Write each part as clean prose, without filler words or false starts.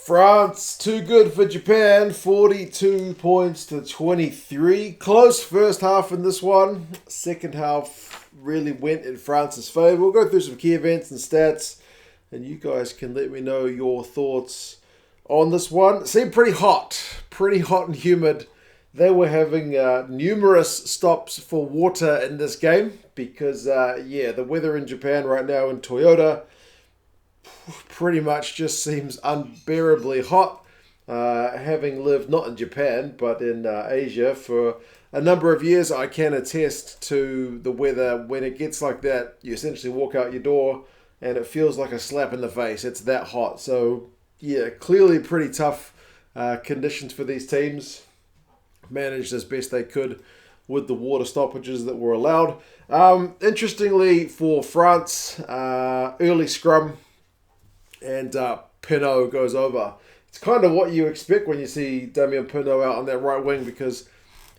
France, too good for Japan, 42 points to 23. Close first half in this one. Second half really went in France's favour. We'll go through some key events and stats, and you guys can let me know your thoughts on this one. It seemed pretty hot and humid. They were having numerous stops for water in this game because, the weather in Japan right now in Toyota pretty much just seems unbearably hot. Having lived not in Japan but in Asia for a number of years, I can attest to the weather. When it gets like that, you essentially walk out your door and it feels like a slap in the face. It's that hot. So yeah, clearly pretty tough conditions for these teams. Managed as best they could with the water stoppages that were allowed. Interestingly for France, early scrum and Pinot goes over. It's kind of what you expect when you see Damien Pinot out on that right wing, because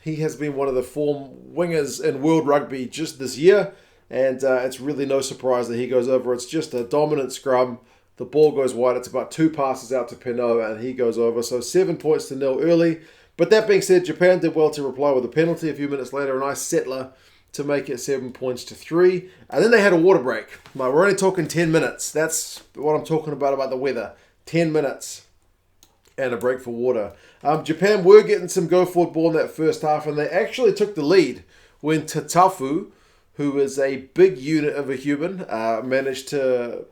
he has been one of the form wingers in World Rugby just this year, and it's really no surprise that he goes over. It's just a dominant scrum. The ball goes wide. It's about 2 passes out to Pinot, and he goes over. So 7 points to 0 early. But that being said, Japan did well to reply with a penalty a few minutes later, a nice settler to make it 7 points to 3. And then they had a water break. Like, we're only talking 10 minutes. That's what I'm talking about the weather. 10 minutes and a break for water. Japan were getting some go-forward ball in that first half, and they actually took the lead when Tatafu, who is a big unit of a human, managed to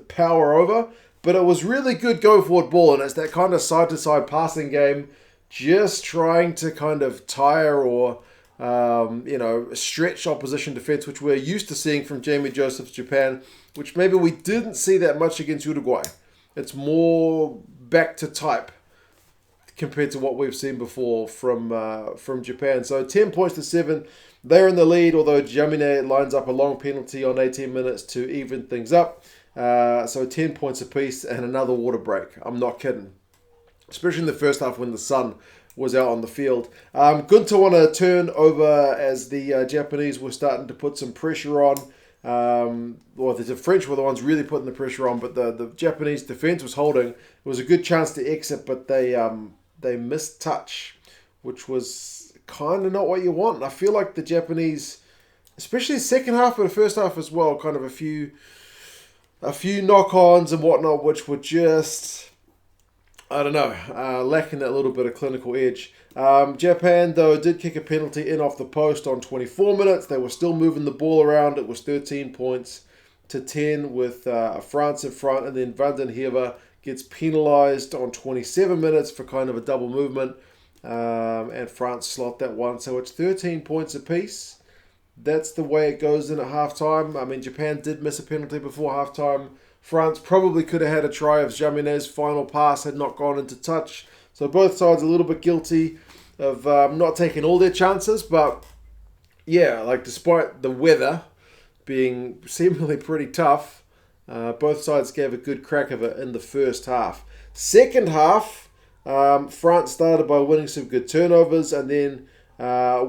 power over. But it was really good go-forward ball, and it's that kind of side-to-side passing game, just trying to kind of tire or stretch opposition defense, which we're used to seeing from Jamie Joseph's Japan, which maybe we didn't see that much against Uruguay. It's more back to type compared to what we've seen before from Japan. So 10 points to 7. They're in the lead, although Jamine lines up a long penalty on 18 minutes to even things up. So 10 points apiece and another water break. I'm not kidding. Especially in the first half when the sun was out on the field. Gunter won a turn over as the Japanese were starting to put some pressure on. The French were the ones really putting the pressure on, but the Japanese defense was holding. It was a good chance to exit, but they missed touch, which was kind of not what you want. And I feel like the Japanese, especially the second half, but the first half as well, kind of a few knock-ons and whatnot, which were just, I don't know, lacking that little bit of clinical edge. Japan, though, did kick a penalty in off the post on 24 minutes. They were still moving the ball around. It was 13 points to 10 with France in front. And then Heever gets penalised on 27 minutes for kind of a double movement. And France slot that one. So it's 13 points apiece. That's the way it goes in at halftime. I mean, Japan did miss a penalty before halftime. France probably could have had a try if Jamine's final pass had not gone into touch. So both sides a little bit guilty of not taking all their chances. But yeah, like despite the weather being seemingly pretty tough, both sides gave a good crack of it in the first half. Second half, France started by winning some good turnovers. And then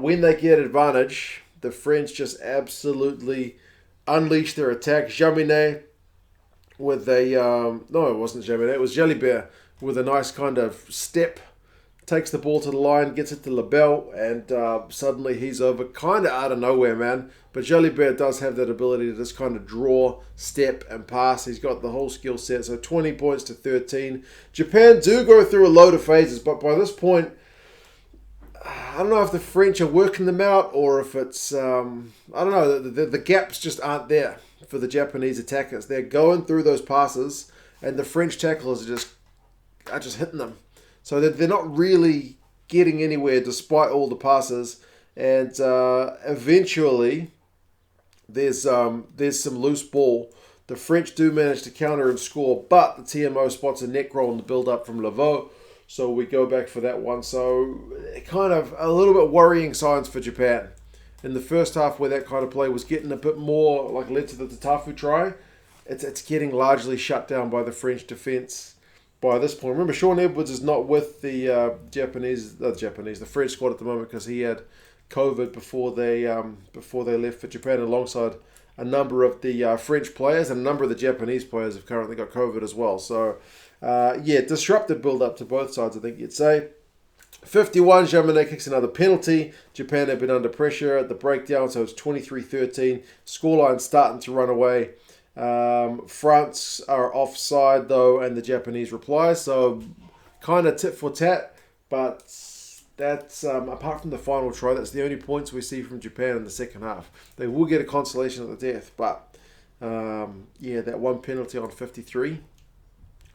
when they get advantage, the French just absolutely unleashed their attack. Jamine with a, no, it wasn't Jamine, it was Jalibert with a nice kind of step, takes the ball to the line, gets it to Labelle, and suddenly he's over kind of out of nowhere, man. But Jalibert does have that ability to just kind of draw, step, and pass. He's got the whole skill set, so 20 points to 13. Japan do go through a load of phases, but by this point, I don't know if the French are working them out or if it's, I don't know, the gaps just aren't there for the Japanese attackers. They're going through those passes and the French tacklers are just hitting them. So they're not really getting anywhere despite all the passes. And eventually there's some loose ball. The French do manage to counter and score, but the TMO spots a neck roll in the build-up from Laveau. So we go back for that one. So kind of a little bit worrying signs for Japan. In the first half where that kind of play was getting a bit more, like led to the Tatafu try, it's getting largely shut down by the French defence by this point. Remember, Sean Edwards is not with the the French squad at the moment because he had COVID before they left for Japan alongside a number of the French players and a number of the Japanese players have currently got COVID as well. So, yeah, disrupted build-up to both sides, I think you'd say. 51, Yamanaka kicks another penalty. Japan have been under pressure at the breakdown, so it's 23-13. Scoreline starting to run away. France are offside, though, and the Japanese reply. So, kind of tit for tat, but that's, apart from the final try, that's the only points we see from Japan in the second half. They will get a consolation at the death, but, yeah, that one penalty on 53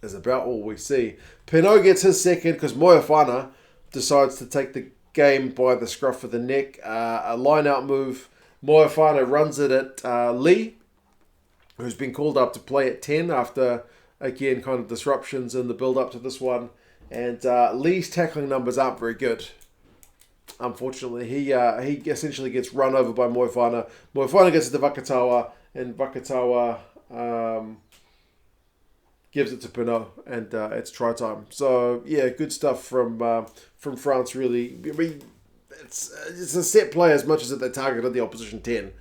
is about all we see. Pinot gets his second because Moefana decides to take the game by the scruff of the neck. A line-out move. Moefana runs it at Lee, who's been called up to play at 10 after, again, kind of disruptions in the build-up to this one. And Lee's tackling numbers aren't very good. Unfortunately, he essentially gets run over by Moefana. Moefana gets it to Vakatawa, and Vakatawa gives it to Pinot, and it's try time. So yeah, good stuff from France. Really, I mean, it's a set play as much as that they targeted the opposition 10,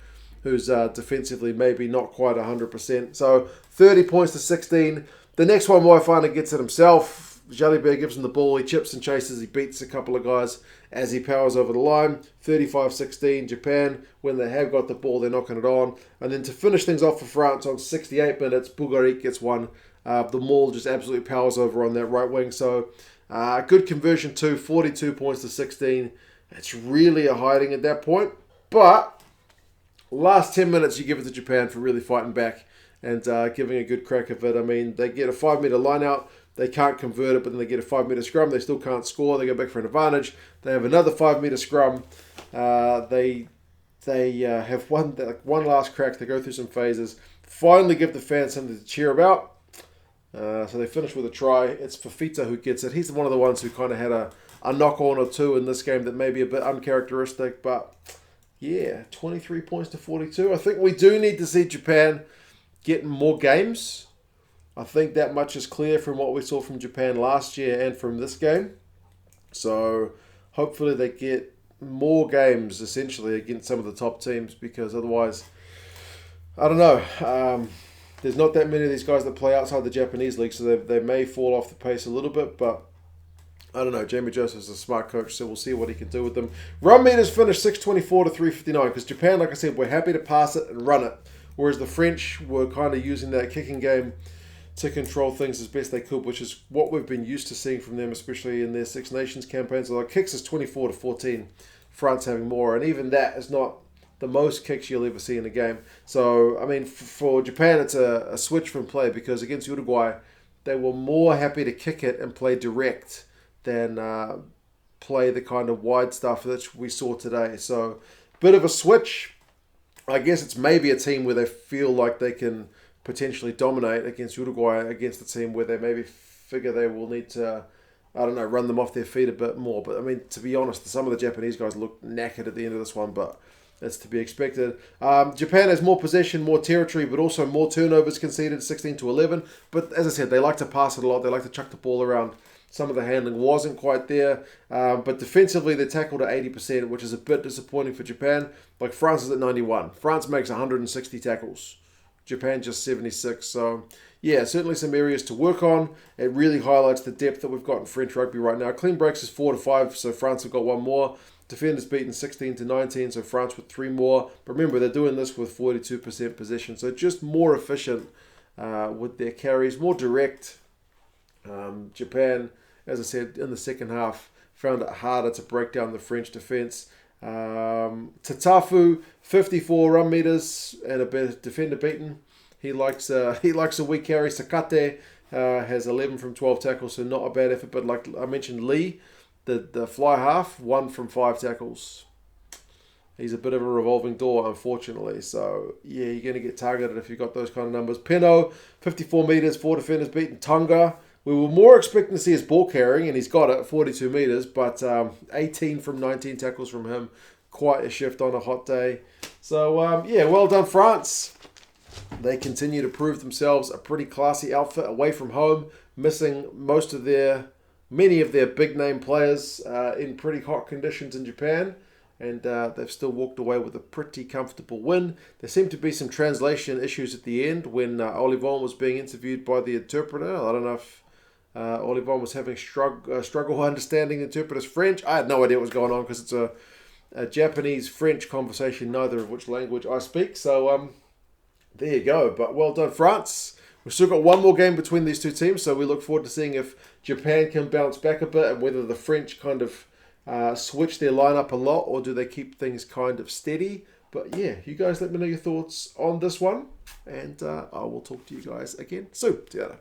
who's defensively maybe not quite 100%. So 30 points to 16. The next one, Moefana gets it himself. Jalibert gives him the ball. He chips and chases. He beats a couple of guys as he powers over the line. 35-16. Japan, when they have got the ball, they're knocking it on. And then to finish things off for France on 68 minutes, Bulgarik gets one. The Maul just absolutely powers over on that right wing. So good conversion too, 42 points to 16. It's really a hiding at that point. But last 10 minutes you give it to Japan for really fighting back and giving a good crack of it. I mean, they get a 5-meter line out. They can't convert it, but then they get a 5-meter scrum. They still can't score. They go back for an advantage. They have another 5-meter scrum. They have one last crack. They go through some phases. Finally give the fans something to cheer about. So they finish with a try. It's Fifita who gets it. He's one of the ones who kind of had a knock-on or two in this game that may be a bit uncharacteristic. But yeah, 23 points to 42. I think we do need to see Japan getting more games. I think that much is clear from what we saw from Japan last year and from this game. So hopefully they get more games essentially against some of the top teams, because otherwise, I don't know. There's not that many of these guys that play outside the Japanese league, so they may fall off the pace a little bit, but I don't know. Jamie Joseph's a smart coach, so we'll see what he can do with them. Run meters finished 624 to 359, because Japan, like I said, we're happy to pass it and run it, whereas the French were kind of using that kicking game to control things as best they could, which is what we've been used to seeing from them, especially in their Six Nations campaigns. So like kicks is 24 to 14, France having more, and even that is not the most kicks you'll ever see in a game. So, I mean, for Japan, it's a switch from play, because against Uruguay, they were more happy to kick it and play direct than play the kind of wide stuff that we saw today. So, bit of a switch. I guess it's maybe a team where they feel like they can potentially dominate against Uruguay, against a team where they maybe figure they will need to, I don't know, run them off their feet a bit more. But, I mean, to be honest, some of the Japanese guys look knackered at the end of this one, but that's to be expected. Japan has more possession, more territory, but also more turnovers conceded, 16 to 11. But as I said, they like to pass it a lot. They like to chuck the ball around. Some of the handling wasn't quite there. But defensively, they tackled at 80%, which is a bit disappointing for Japan. Like France is at 91. France makes 160 tackles. Japan just 76. So, yeah, certainly some areas to work on. It really highlights the depth that we've got in French rugby right now. Clean breaks is 4 to 5, so France have got one more. Defenders beaten 16 to 19, so France with 3 more. But remember, they're doing this with 42% possession, so just more efficient with their carries, more direct. Japan, as I said, in the second half, found it harder to break down the French defence. Tatafu, 54 run meters and a defender beaten. He likes a weak carry. Sakate has 11 from 12 tackles, so not a bad effort. But like I mentioned, Lee, the fly half, 1 from 5 tackles. He's a bit of a revolving door, unfortunately. So, yeah, you're going to get targeted if you've got those kind of numbers. Peno, 54 metres, 4 defenders beaten. Tonga, we were more expecting to see his ball carrying, and he's got it, 42 metres. But 18 from 19 tackles from him. Quite a shift on a hot day. So, yeah, well done, France. They continue to prove themselves a pretty classy outfit away from home, missing many of their big-name players in pretty hot conditions in Japan. and they've still walked away with a pretty comfortable win. There seemed to be some translation issues at the end when Olivon was being interviewed by the interpreter. I don't know if Olivon was having struggle understanding the interpreter's French. I had no idea what was going on because it's a Japanese-French conversation, neither of which language I speak. So there you go. But well done, France. We've still got one more game between these two teams, so we look forward to seeing if Japan can bounce back a bit and whether the French kind of switch their lineup a lot or do they keep things kind of steady. But yeah, you guys let me know your thoughts on this one, and I will talk to you guys again soon. See you later.